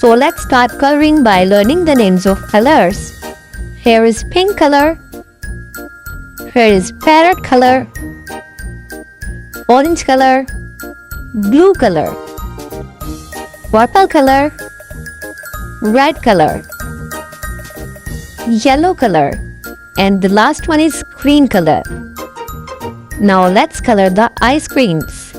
So let's start coloring by learning the names of colors. Here is pink color. Here is parrot color, orange color, blue color, purple color, red color, yellow color, and the last one is green color. Now let's color the ice creams.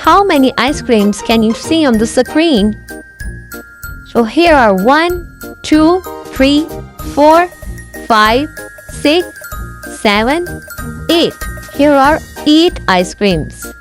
How many ice creams can you see on the screen? So here are 1, 2, 3, 4, 5, 6, 7, 8. Here are 8 ice creams.